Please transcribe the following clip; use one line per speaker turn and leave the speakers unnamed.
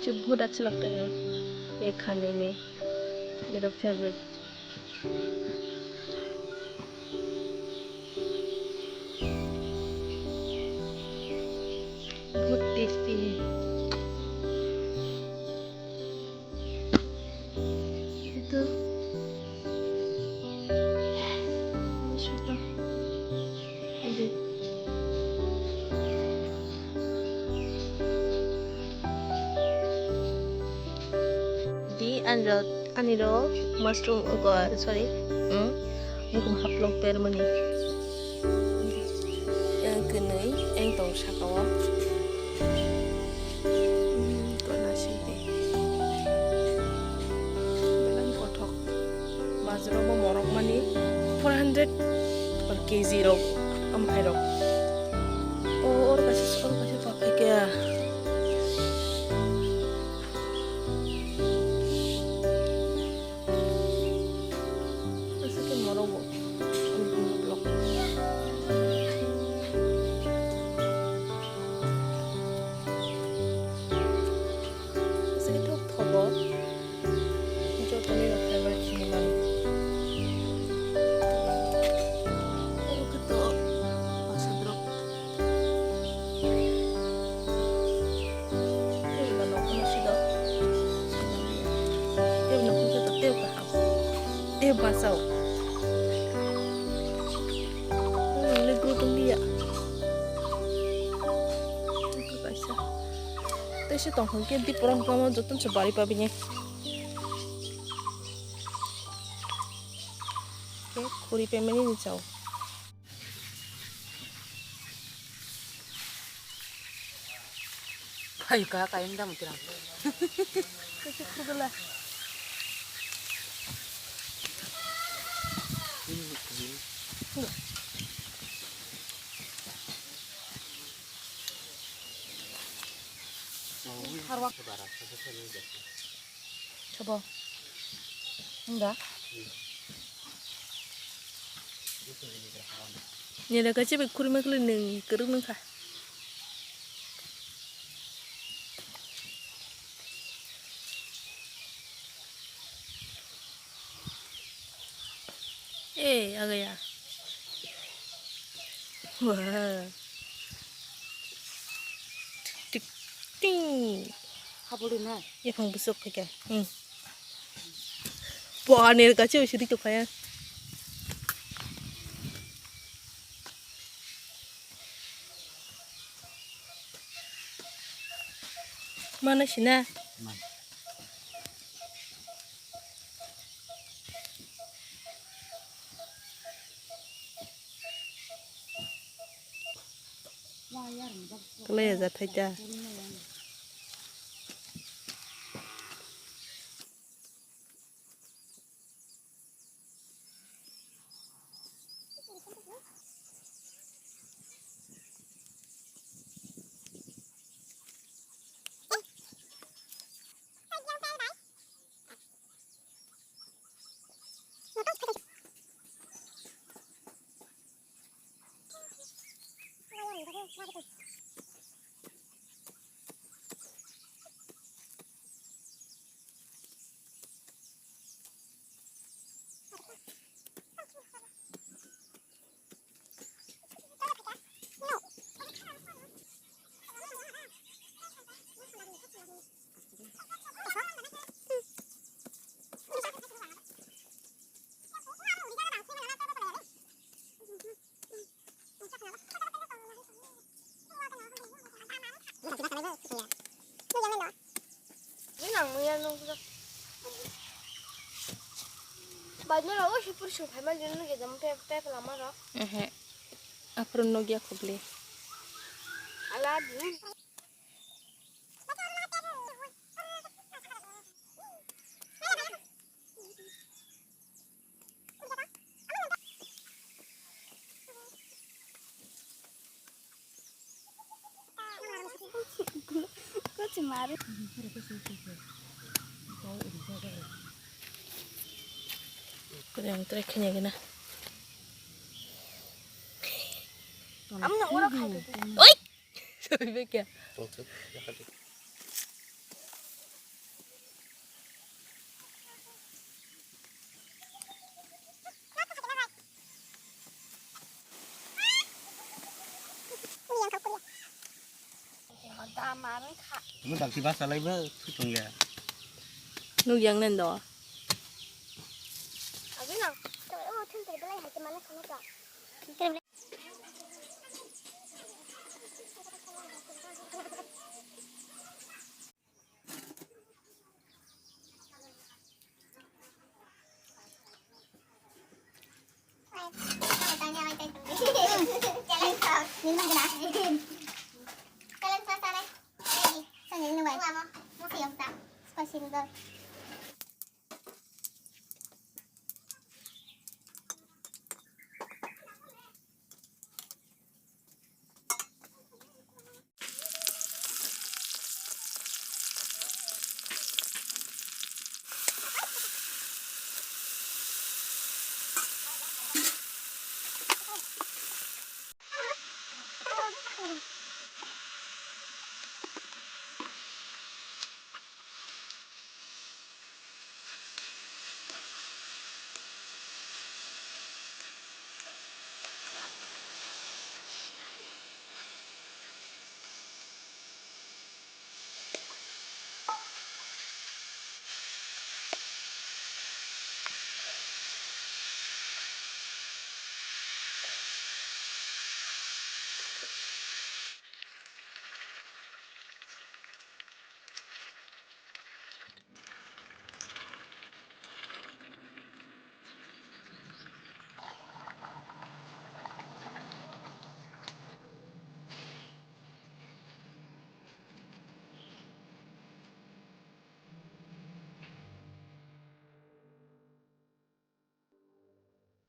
मुझे बहुत अच्छा लगता है ये खाने में, मेरा फेवरेट। बहुत टेस्टी है। itu ini di aniro mushroom sorry Mikhumu Hapolok bisini yang genei yang tong sakawa kok nasi deh belan kotok bazro mo morok mani 400 per kg rok amhai rok और कैसे पापा क्या ऐसे के मरो वो ब्लॉक ऐसे तो थोड़ा जो तो मेरा फेवरेट चीज़ है और कितो आसुद्रो basau negro tung dia itu kaisa tapi tong hong ke di porang kamu jotun sebari pabinya oke kuri pemeni ni chao
kayu kain dah mungkin
kasi kudala coba enggak ni ada kaca bekur maklum neng kerung nengkah agak ya wah tik ting
Hapolok
ya pang besok pakai wah nih kaca udah sedikit kayak mana sih nah kalau ya zat aja
Banyak lah, sih pun sih, memang jenuh gitu, sampai lama loh.
apa nogi aku beli
Aladin. Kau cemari.
yang terakhirnya gina
Amna orang kaya tu.
oi sorry bek ya
말은 가.
이거 닭지 바살라이버 수통이야.
누구 양낸 너?
아 그냥 저 텐트 들래 할 때만 하니까. 그럼